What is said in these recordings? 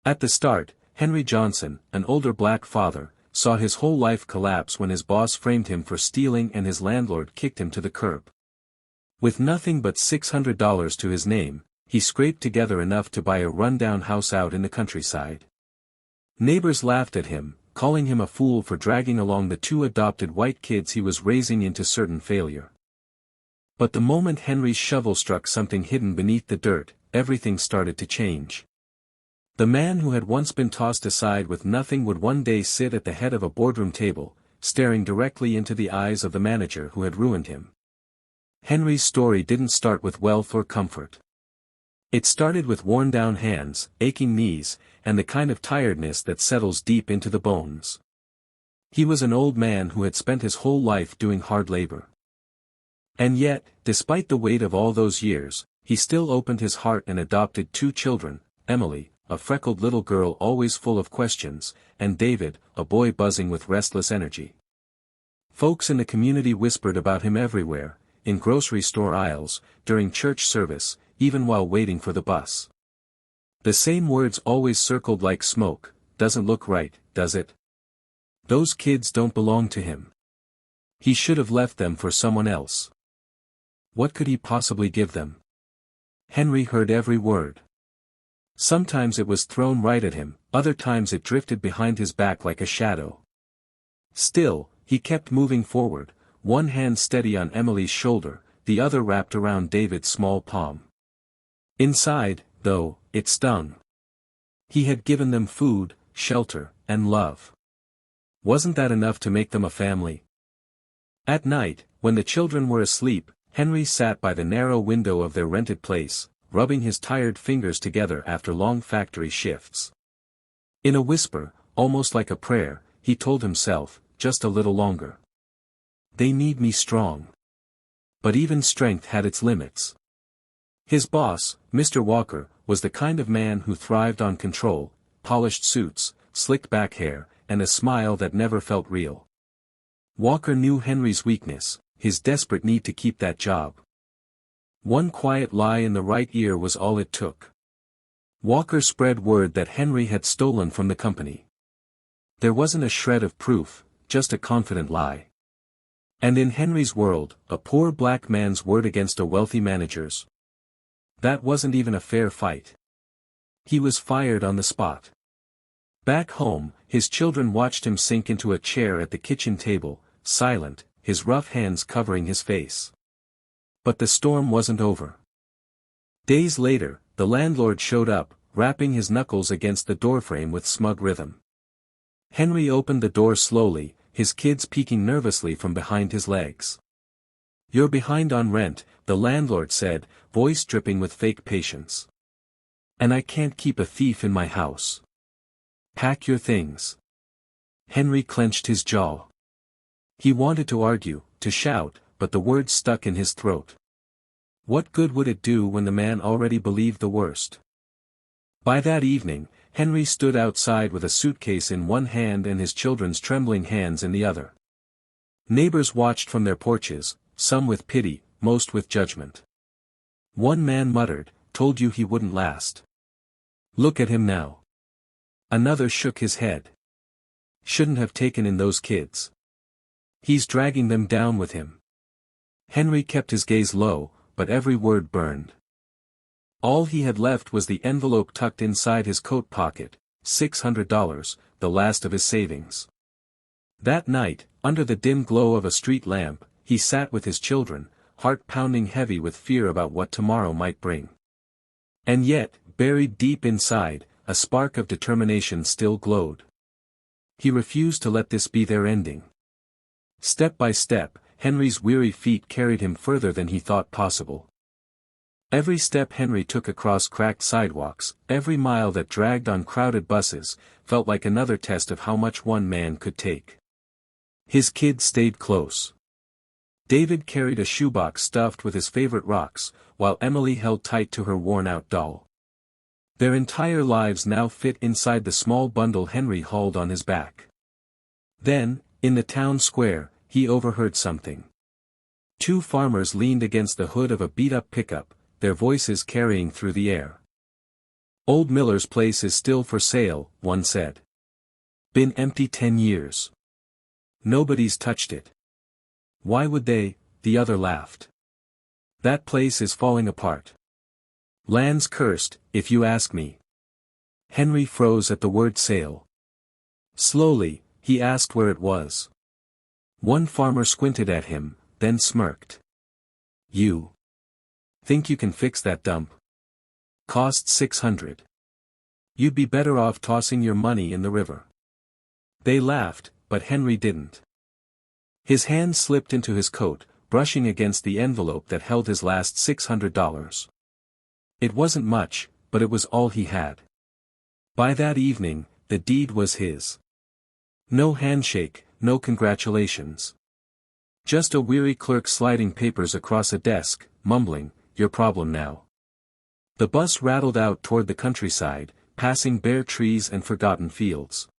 At the start, Henry Johnson, an older black father, saw his whole life collapse when his boss framed him for stealing and his landlord kicked him to the curb. With nothing but $600 to his name, he scraped together enough to buy a rundown house out in the countryside. Neighbors laughed at him, calling him a fool for dragging along the two adopted white kids he was raising into certain failure. But the moment Henry's shovel struck something hidden beneath the dirt, everything started to change. The man who had once been tossed aside with nothing would one day sit at the head of a boardroom table, staring directly into the eyes of the manager who had ruined him. Henry's story didn't start with wealth or comfort. It started with worn-down hands, aching knees, and the kind of tiredness that settles deep into the bones. He was an old man who had spent his whole life doing hard labor. And yet, despite the weight of all those years, he still opened his heart and adopted two children, Emily, a freckled little girl always full of questions, and David, a boy buzzing with restless energy. Folks in the community whispered about him everywhere, in grocery store aisles, during church service, even while waiting for the bus. The same words always circled like smoke: "Doesn't look right, does it? Those kids don't belong to him. He should have left them for someone else. What could he possibly give them?" Henry heard every word. Sometimes it was thrown right at him, other times it drifted behind his back like a shadow. Still, he kept moving forward, one hand steady on Emily's shoulder, the other wrapped around David's small palm. Inside, though, it stung. He had given them food, shelter, and love. Wasn't that enough to make them a family? At night, when the children were asleep, Henry sat by the narrow window of their rented place, rubbing his tired fingers together after long factory shifts. In a whisper, almost like a prayer, he told himself, just a little longer. They need me strong. But even strength had its limits. His boss, Mr. Walker, was the kind of man who thrived on control, polished suits, slicked back hair, and a smile that never felt real. Walker knew Henry's weakness, his desperate need to keep that job. One quiet lie in the right ear was all it took. Walker spread word that Henry had stolen from the company. There wasn't a shred of proof, just a confident lie. And in Henry's world, a poor black man's word against a wealthy manager's. That wasn't even a fair fight. He was fired on the spot. Back home, his children watched him sink into a chair at the kitchen table, silent, his rough hands covering his face. But the storm wasn't over. Days later, the landlord showed up, rapping his knuckles against the doorframe with smug rhythm. Henry opened the door slowly, his kids peeking nervously from behind his legs. "You're behind on rent," the landlord said, voice dripping with fake patience. "And I can't keep a thief in my house. Pack your things." Henry clenched his jaw. He wanted to argue, to shout, but the words stuck in his throat. What good would it do when the man already believed the worst? By that evening, Henry stood outside with a suitcase in one hand and his children's trembling hands in the other. Neighbors watched from their porches, some with pity, most with judgment. One man muttered, "Told you he wouldn't last. Look at him now." Another shook his head. "Shouldn't have taken in those kids. He's dragging them down with him." Henry kept his gaze low, but every word burned. All he had left was the envelope tucked inside his coat pocket, $600, the last of his savings. That night, under the dim glow of a street lamp, he sat with his children, heart pounding heavy with fear about what tomorrow might bring. And yet, buried deep inside, a spark of determination still glowed. He refused to let this be their ending. Step by step, Henry's weary feet carried him further than he thought possible. Every step Henry took across cracked sidewalks, every mile that dragged on crowded buses, felt like another test of how much one man could take. His kids stayed close. David carried a shoebox stuffed with his favorite rocks, while Emily held tight to her worn-out doll. Their entire lives now fit inside the small bundle Henry hauled on his back. Then, in the town square, he overheard something. Two farmers leaned against the hood of a beat-up pickup, their voices carrying through the air. Old Miller's place is still for sale, one said. Been empty 10 years. Nobody's touched it. Why would they? The other laughed. That place is falling apart. Land's cursed, if you ask me. Henry froze at the word sale. Slowly, he asked where it was. One farmer squinted at him, then smirked. You think you can fix that dump? Cost $600. You'd be better off tossing your money in the river. They laughed, but Henry didn't. His hand slipped into his coat, brushing against the envelope that held his last $600. It wasn't much, but it was all he had. By that evening, the deed was his. No handshake, no congratulations. Just a weary clerk sliding papers across a desk, mumbling, "Your problem now." The bus rattled out toward the countryside, passing bare trees and forgotten fields.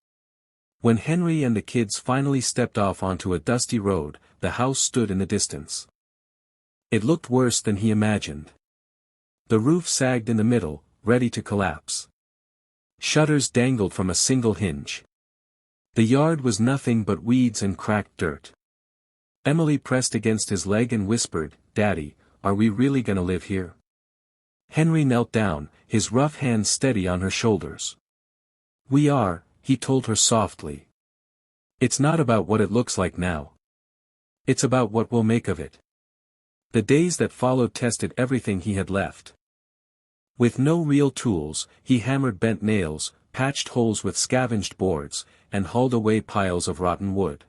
When Henry and the kids finally stepped off onto a dusty road, the house stood in the distance. It looked worse than he imagined. The roof sagged in the middle, ready to collapse. Shutters dangled from a single hinge. The yard was nothing but weeds and cracked dirt. Emily pressed against his leg and whispered, "Daddy, are we really gonna live here?" Henry knelt down, his rough hands steady on her shoulders. "We are," he told her softly. "It's not about what it looks like now. It's about what we'll make of it." The days that followed tested everything he had left. With no real tools, he hammered bent nails, patched holes with scavenged boards, and hauled away piles of rotten wood.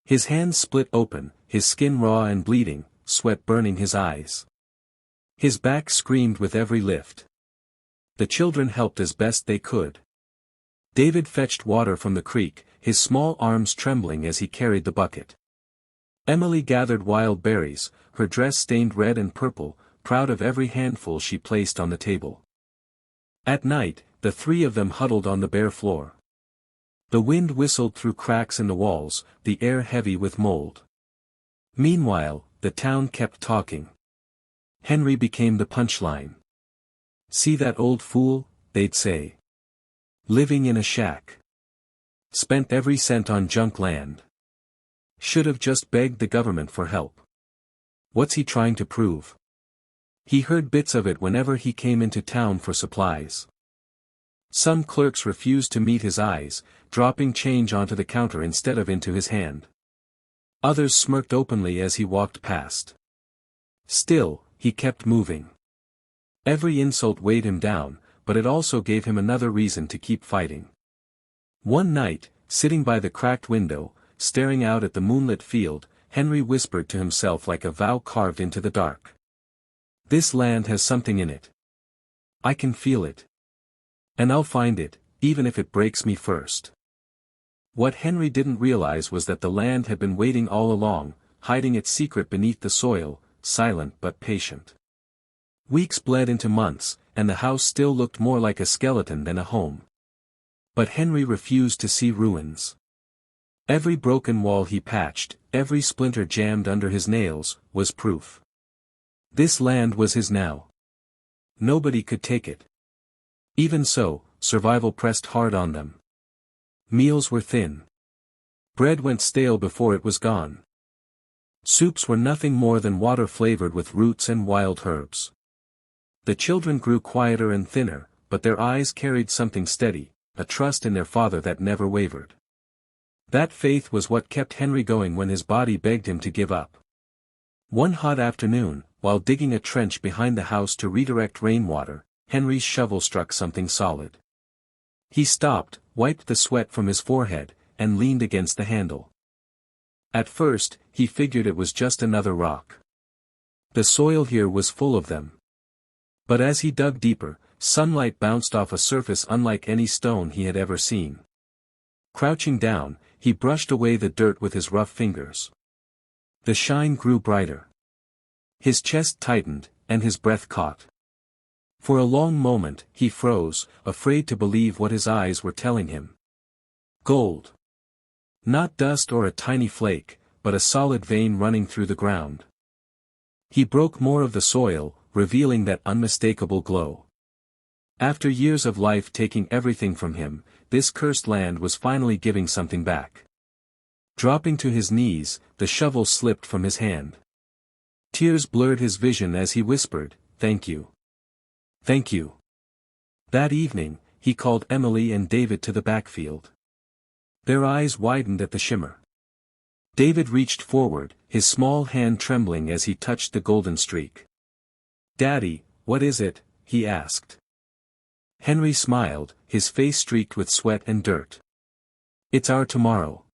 His hands split open, his skin raw and bleeding, sweat burning his eyes. His back screamed with every lift. The children helped as best they could. David fetched water from the creek, his small arms trembling as he carried the bucket. Emily gathered wild berries, her dress stained red and purple, proud of every handful she placed on the table. At night, the three of them huddled on the bare floor. The wind whistled through cracks in the walls, the air heavy with mold. Meanwhile, the town kept talking. Henry became the punchline. "See that old fool," they'd say. "Living in a shack. Spent every cent on junk land. Should have just begged the government for help. What's he trying to prove?" He heard bits of it whenever he came into town for supplies. Some clerks refused to meet his eyes, dropping change onto the counter instead of into his hand. Others smirked openly as he walked past. Still, he kept moving. Every insult weighed him down, but it also gave him another reason to keep fighting. One night, sitting by the cracked window, staring out at the moonlit field, Henry whispered to himself like a vow carved into the dark. "This land has something in it. I can feel it. And I'll find it, even if it breaks me first." What Henry didn't realize was that the land had been waiting all along, hiding its secret beneath the soil, silent but patient. Weeks bled into months, and the house still looked more like a skeleton than a home. But Henry refused to see ruins. Every broken wall he patched, every splinter jammed under his nails, was proof. This land was his now. Nobody could take it. Even so, survival pressed hard on them. Meals were thin. Bread went stale before it was gone. Soups were nothing more than water flavored with roots and wild herbs. The children grew quieter and thinner, but their eyes carried something steady, a trust in their father that never wavered. That faith was what kept Henry going when his body begged him to give up. One hot afternoon, while digging a trench behind the house to redirect rainwater, Henry's shovel struck something solid. He stopped, wiped the sweat from his forehead, and leaned against the handle. At first, he figured it was just another rock. The soil here was full of them. But as he dug deeper, sunlight bounced off a surface unlike any stone he had ever seen. Crouching down, he brushed away the dirt with his rough fingers. The shine grew brighter. His chest tightened, and his breath caught. For a long moment, he froze, afraid to believe what his eyes were telling him. Gold. Not dust or a tiny flake, but a solid vein running through the ground. He broke more of the soil, revealing that unmistakable glow. After years of life taking everything from him, this cursed land was finally giving something back. Dropping to his knees, the shovel slipped from his hand. Tears blurred his vision as he whispered, "Thank you. Thank you." That evening, he called Emily and David to the backfield. Their eyes widened at the shimmer. David reached forward, his small hand trembling as he touched the golden streak. "Daddy, what is it?" he asked. Henry smiled, his face streaked with sweat and dirt. "It's our tomorrow."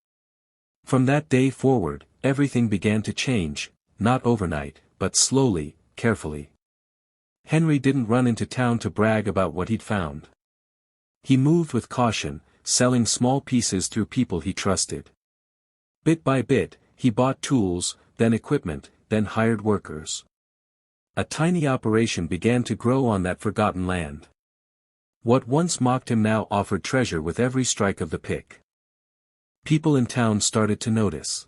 From that day forward, everything began to change, not overnight, but slowly, carefully. Henry didn't run into town to brag about what he'd found. He moved with caution, selling small pieces through people he trusted. Bit by bit, he bought tools, then equipment, then hired workers. A tiny operation began to grow on that forgotten land. What once mocked him now offered treasure with every strike of the pick. People in town started to notice.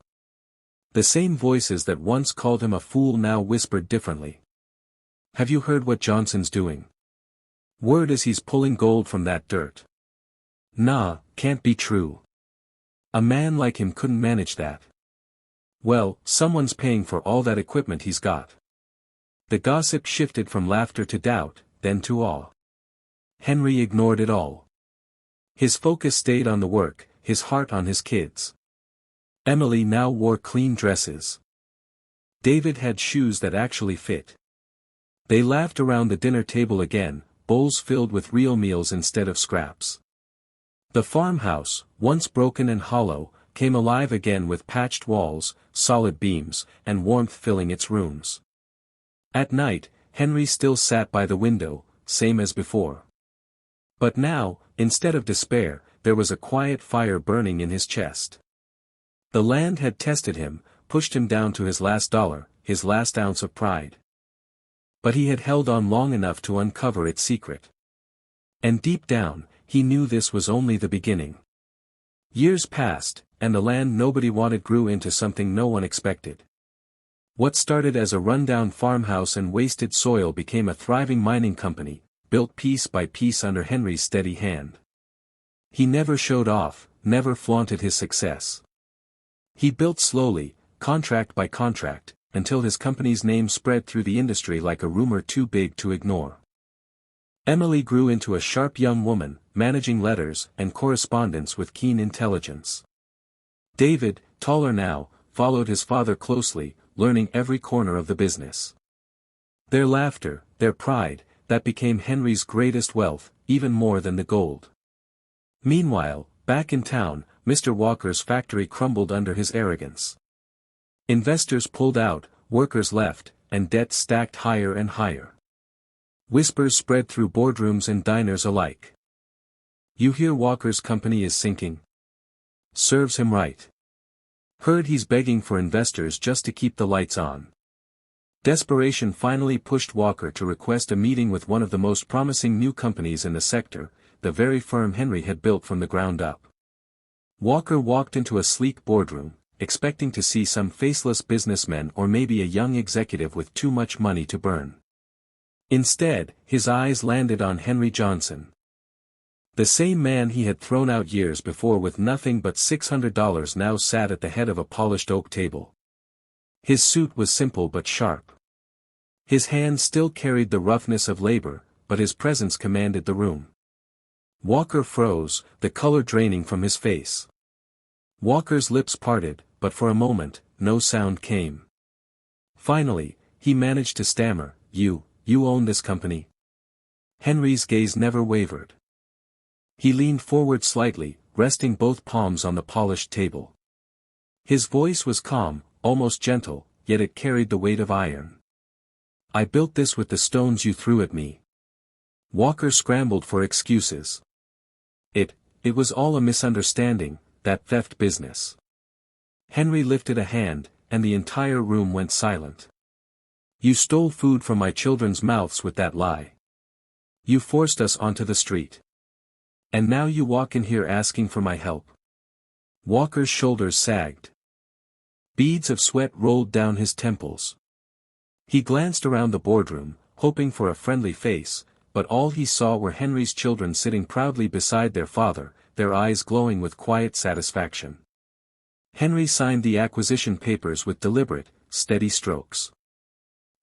The same voices that once called him a fool now whispered differently. "Have you heard what Johnson's doing? Word is he's pulling gold from that dirt." "Nah, can't be true. A man like him couldn't manage that." "Well, someone's paying for all that equipment he's got." The gossip shifted from laughter to doubt, then to awe. Henry ignored it all. His focus stayed on the work, his heart on his kids. Emily now wore clean dresses. David had shoes that actually fit. They laughed around the dinner table again, bowls filled with real meals instead of scraps. The farmhouse, once broken and hollow, came alive again with patched walls, solid beams, and warmth filling its rooms. At night, Henry still sat by the window, same as before. But now, instead of despair, there was a quiet fire burning in his chest. The land had tested him, pushed him down to his last dollar, his last ounce of pride. But he had held on long enough to uncover its secret. And deep down, he knew this was only the beginning. Years passed, and the land nobody wanted grew into something no one expected. What started as a rundown farmhouse and wasted soil became a thriving mining company, built piece by piece under Henry's steady hand. He never showed off, never flaunted his success. He built slowly, contract by contract, until his company's name spread through the industry like a rumor too big to ignore. Emily grew into a sharp young woman, managing letters and correspondence with keen intelligence. David, taller now, followed his father closely, learning every corner of the business. Their laughter, their pride, that became Henry's greatest wealth, even more than the gold. Meanwhile, back in town, Mr. Walker's factory crumbled under his arrogance. Investors pulled out, workers left, and debts stacked higher and higher. Whispers spread through boardrooms and diners alike. "You hear Walker's company is sinking? Serves him right. Heard he's begging for investors just to keep the lights on." Desperation finally pushed Walker to request a meeting with one of the most promising new companies in the sector, the very firm Henry had built from the ground up. Walker walked into a sleek boardroom, expecting to see some faceless businessman or maybe a young executive with too much money to burn. Instead, his eyes landed on Henry Johnson. The same man he had thrown out years before with nothing but $600 now sat at the head of a polished oak table. His suit was simple but sharp. His hands still carried the roughness of labor, but his presence commanded the room. Walker froze, the color draining from his face. Walker's lips parted, but for a moment, no sound came. Finally, he managed to stammer, You own this company?" Henry's gaze never wavered. He leaned forward slightly, resting both palms on the polished table. His voice was calm, almost gentle, yet it carried the weight of iron. "I built this with the stones you threw at me." Walker scrambled for excuses. It was all a misunderstanding, that theft business." Henry lifted a hand, and the entire room went silent. "You stole food from my children's mouths with that lie. You forced us onto the street. And now you walk in here asking for my help." Walker's shoulders sagged. Beads of sweat rolled down his temples. He glanced around the boardroom, hoping for a friendly face, but all he saw were Henry's children sitting proudly beside their father, their eyes glowing with quiet satisfaction. Henry signed the acquisition papers with deliberate, steady strokes.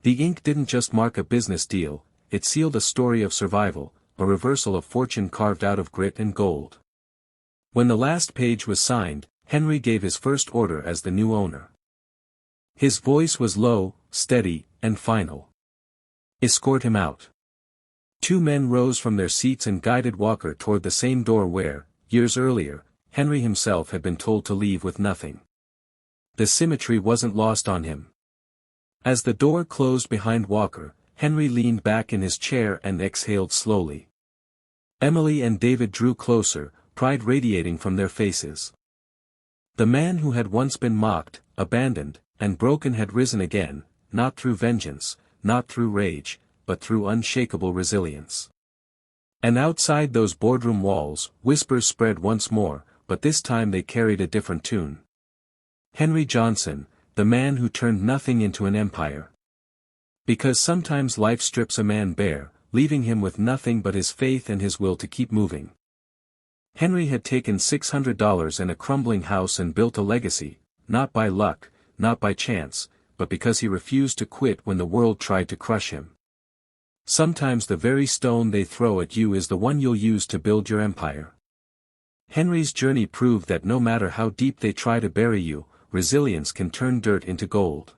The ink didn't just mark a business deal, it sealed a story of survival, a reversal of fortune carved out of grit and gold. When the last page was signed, Henry gave his first order as the new owner. His voice was low, steady, and final. "Escort him out." 2 men rose from their seats and guided Walker toward the same door where, years earlier, Henry himself had been told to leave with nothing. The symmetry wasn't lost on him. As the door closed behind Walker, Henry leaned back in his chair and exhaled slowly. Emily and David drew closer, pride radiating from their faces. The man who had once been mocked, abandoned, and broken had risen again, not through vengeance, not through rage, but through unshakable resilience. And outside those boardroom walls, whispers spread once more, but this time they carried a different tune. Henry Johnson, the man who turned nothing into an empire. Because sometimes life strips a man bare, leaving him with nothing but his faith and his will to keep moving. Henry had taken $600 and a crumbling house and built a legacy, not by luck, not by chance, but because he refused to quit when the world tried to crush him. Sometimes the very stone they throw at you is the one you'll use to build your empire. Henry's journey proved that no matter how deep they try to bury you, resilience can turn dirt into gold.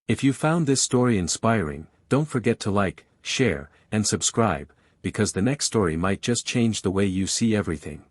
If you found this story inspiring, don't forget to like, share, and subscribe, because the next story might just change the way you see everything.